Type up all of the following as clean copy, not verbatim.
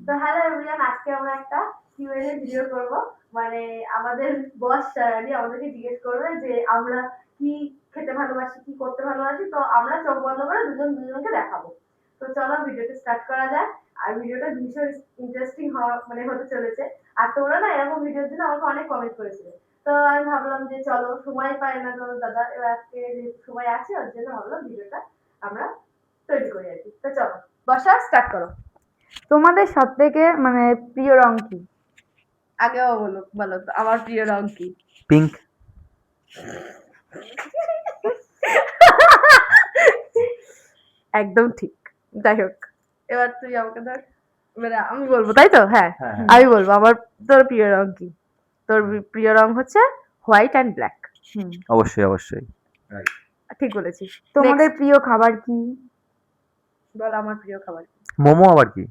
তো hello everyone, আজকে আমরা একটা কিউএনএ ভিডিও করব। মানে আমাদের বস সারানি আমাদেরকে জিজ্ঞেস করবে যে আমরা কি খেতে ভালোবাসি, কি করতে ভালোবাসি। তো আমরা চোখ বন্ধ করে দুজন দুজনকে দেখাবো। তো চলো ভিডিওটা স্টার্ট করা যাক। আর ভিডিওটা ভীষণ ইন্টারেস্টিং হতে চলেছে। আর তোমরা না এরকম ভিডিওর জন্য আমাকে অনেক কমেন্ট করেছিলে। তো আমি ভাবলাম যে চলো, সময় পাই না তো দাদা, এবার আজকে যেহেতু সময় আছে ওর জন্য ভাবলাম ভিডিওটা আমরা তৈরি করি আর কি। তো চলো বসা স্টার্ট করো। তোমাদের সব থেকে মানে প্রিয় রং কি? আগেও বলো তো আমার প্রিয় রং কি? পিঙ্ক। একদম ঠিক। যাই হোক, এবার তুই আমাকে ধর, মানে আমি বলবো তাই তো? হ্যাঁ, হ্যাঁ। আমি বলবো আমার তোর প্রিয় রং কি। তোর প্রিয় রং হচ্ছে হোয়াইট অ্যান্ড ব্ল্যাক। অবশ্যই অবশ্যই। ঠিক বলেছিস। তোমাদের প্রিয় খাবার কি? বল আমার প্রিয় খাবার কি। মোমো আবার কি?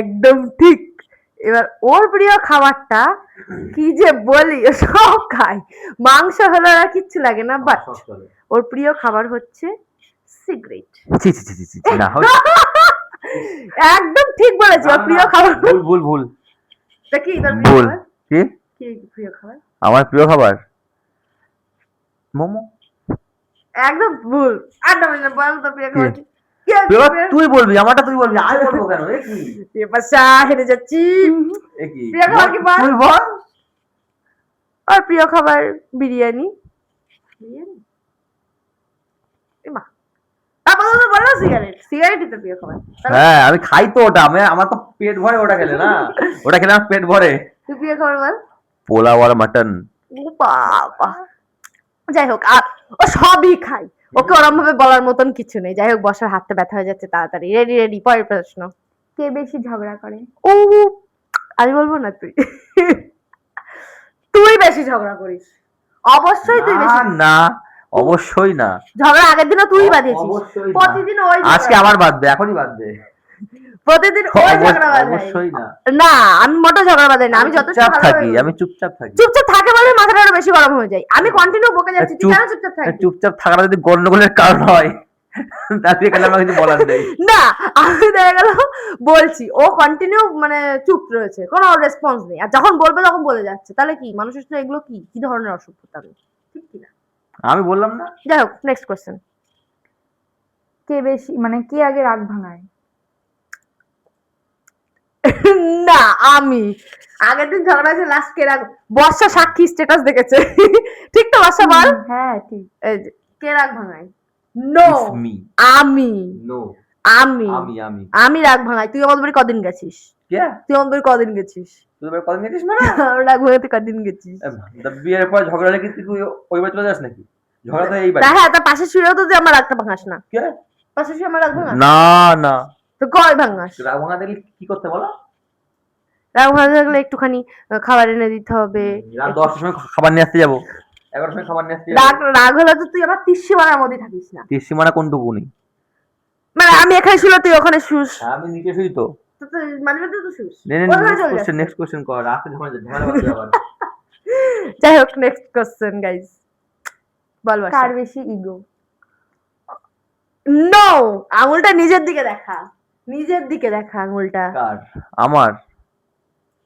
একদম ঠিক। এবার ওর প্রিয় খাবারটা কি যে বলি, ও সব খায়। মাংস হলে আর কিচ্ছু লাগে না, বাট ওর প্রিয় খাবার হচ্ছে সিগারেট। ছি ছি ছি ছি ছি, না একদম ঠিক বলেছি। ওর প্রিয় খাবার ভুল ভুল ভুল তা কি? তোর প্রিয় ভুল। খাবার কি? কি? প্রিয় খাবার? আমার প্রিয় খাবার মোমো। একদম ভুল। আড্ডা মানে বল তোর প্রিয় খাবার কি? প্রিয় তুই বলবি, আমারটা তুই বলবি, আমি বলবো কেন? এ কি? পেপারসা হেরে যাচ্ছি। এ কি? প্রিয় খাবার কি বল? তুই বল। আর প্রিয় খাবার বিরিয়ানি। বিরিয়ানি এমা আপাতত বলো সিগারেট। সিগারেটই তো প্রিয় খাবার। হ্যাঁ আমি খাই তো ওটা, আমার তো পেট ভরে ওটা খেলে না। ওটা খেলে আমার পেট ভরে। তুই প্রিয় খাবার বল। পোলাও আর মাটন। ও বাবা। যাই হোক, ও সবই খায়। ওকে ওরম ভাবে বলার মতন কিছু নেই। যাই হোক, বসার হাতটা ব্যথা হয়ে যাচ্ছে। তাড়াতাড়ি রেডি রেডি, পরের প্রশ্ন। কে বেশি ঝগড়া করে? ও আমি বলবো না, তুই তুই বেশি ঝগড়া করিস। অবশ্যই তুই বেশি। না অবশ্যই না। ঝগড়া আগের দিনও তুই বাঁধিয়েছিস। অবশ্যই না। প্রতিদিন ওই আজকে আমার বাঁধবে, এখনই বাঁধবে। প্রতিদিন ওই ঝগড়া বাঁধাই। অবশ্যই না। না, আমি মোটেও ঝগড়া বাঁধাই না। আমি যথেষ্ট চুপচাপ ভালোভাবে থাকি, বলি। আমি চুপচাপ থাকি। চুপচাপ থাকে বলে মাথাটা আরো বেশি গরম হয়ে যায়। আমি কন্টিনিউ বকে যাচ্ছি, তুই কেন চুপচাপ থাকিস? চুপচাপ থাকাটা যদি গন্ডগোলের কারণ হয় তাহলে এখানে আমার কিছু বলার নেই। না, আমি দেখা গেল বলছি, ও কন্টিনিউ মানে চুপ রয়েছে, কোনো রেসপন্স নেই। আর যখন বলবে তখন বলে যাচ্ছে, তাহলে কি মানুষের সাথে এগুলো কি কি ধরনের অসভ্যতা? ঠিক কি না? আমি বললাম না। যাই হোক, নেক্সট কোশ্চেন। কে বেশি মানে কে আগে রাগ ভাঙায়? না, আমি। আগের দিন ঝগড়া হয়েছে, লাস্ট কে রাগ? বর্ষা সাক্ষী, স্ট্যাটাস দেখেছে। ঠিক তো বর্ষা, বল। হ্যাঁ ঠিক। এই যে, কে রাগ ভাঙায়? No, It's me. আমি। No. আমি আমি আমি রাগ ভাঙাই। তুই আমার বাড়ি কদিন গেছিস? কে? তুই আমার বাড়ি কদিন গেছিস? তুই এবার কদিন গেছিস মানে? রাগ ভাঙাতে কদিন গেছিস? বিয়ের পর ঝগড়া লেগে তুই ওই বাড়ি চলে যাস নাকি? ঝগড়া তো এই বাড়ি। তা হ্যাঁ, তার পাশে শুয়েও তো তুই আমার রাগটা ভাঙাস না। কে? পাশে শুয়ে আমার রাগ ভাঙাস না না। তো কয় ভাঙাস? রাগ ভাঙা দেখলে কি করতে বলো? রাগ ভাঙাতে গেলে একটুখানি খাবার এনে দিতে হবে। রাত 10টার সময় খাবার নিয়ে আসতে যাবো, 11টার সময় খাবার নিয়ে আসতে রাগ যাবো। রাগ হলে তো তুই আবার তীর্ষিমানার মধ্যে থাকিস না। তীর্ষিমানা কোনটুকুনি? মানে আমি এখানে শুলে তুই ওখানে শুস। হ্যাঁ, আমি নিচে শুই তো। তো তুই মাঝে মাঝে তো শুস। নেক্সট কোশ্চেন কর। রাতে ঝামেলা বাঁধবে আবার। যাই হোক, নেক্সট কোশ্চেন গাইস। বল বর্ষা। কার বেশি ইগো? নো, আঙুলটা নিজের দিকে দেখা। নিজের দিকে দেখা আঙুলটা। কার? আমার।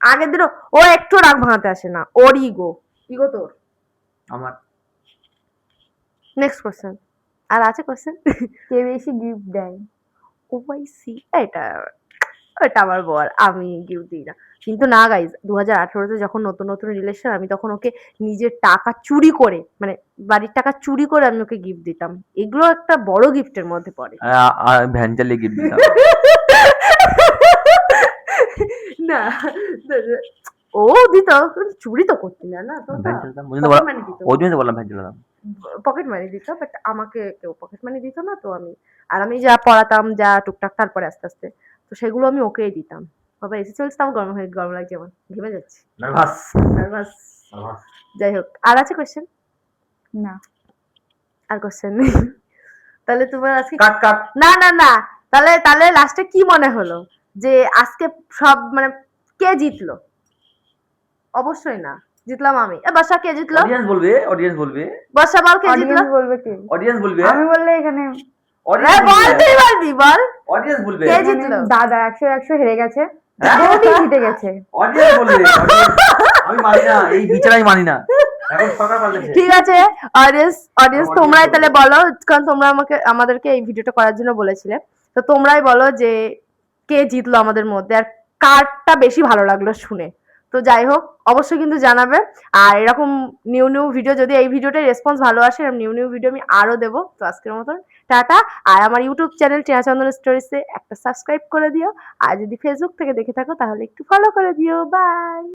আগের দিন ও একটু রাগ ভাঙাতে আসে না, ওর ইগো। ইগো তোর। আমার। Next question. আর আছে কোশ্চেন? কে বেশি গিফট দেয়? ও ভাই সি, এটা এটা আমার বর। আমি গিফট দিই না। কিন্তু না গাইজ, 2018-তে যখন নতুন নতুন রিলেশন, আমি তখন ওকে নিজের টাকা চুরি করে, মানে বাড়ির টাকা চুরি করে আমি ওকে গিফট দিতাম। এগুলো একটা বড় গিফটের মধ্যে পড়ে। ভ্যান চালিয়ে গিফট দিতাম। না, ও দিত, চুরি তো করতি না। না তো ভ্যান চালাতাম, ওই জন্য তো বললাম ভ্যান চালাতাম। পকেট মানি দিত, বাট আমাকে কেউ পকেট মানি দিত না। তো আমি যা পড়াতাম, যা টুকটাক, তারপরে আস্তে আস্তে তো সেগুলো আমি ওকেই দিতাম। বাবা এসে চলছে, আমার গরম লাগছে, আমার ঘেমে যাচ্ছে। নার্ভাস। যাই হোক, আর আছে কোশ্চেন? না। আর কোশ্চেন নেই। তাহলে তোমার আজকে কাট। না না না, তাহলে লাস্টে কি মনে হলো যে আজকে সব মানে কে জিতলো? অবশ্যই না, জিতলাম আমি। বর্ষা, কে জিতলো? অডিয়েন্স বলবে। বর্ষা বল, কে জিতলো? অডিয়েন্স বলবে কে? অডিয়েন্স বলবে। আমি বললে এখানে বলবি বল অডিয়েন্স বলবে কে জিতলো? দাদা 100 হেরে গেছে, হ্যাঁ? বৌদি জিতে গেছে। অডিয়েন্স বলবে আমি মানি না, এই বিচার আমি মানি না, এখন সরকার পাল্টেছে। ঠিক আছে অডিয়েন্স audience তোমরাই বলবে। তাহলে বলো, কারণ তোমরা আমাদেরকে এই ভিডিওটা করার জন্য বলেছিলে, তো তোমরাই বলো যে কে জিতলো আমাদের মধ্যে আর কারটা বেশি ভালো লাগলো শুনে। তো যাই হোক অবশ্যই কিন্তু জানাবে, আর এরকম নিউ নিউ ভিডিও, যদি এই ভিডিওটার রেসপন্স ভালো আসে এরকম নিউ নিউ ভিডিও আমি আরো দেবো। তো আজকের মতন টাটা। আর আমার ইউটিউব চ্যানেল টিনা চন্দন স্টোরিজে একটা সাবস্ক্রাইব করে দিও, আর যদি ফেসবুক থেকে দেখে থাকো তাহলে একটু ফলো করে দিও। বাই।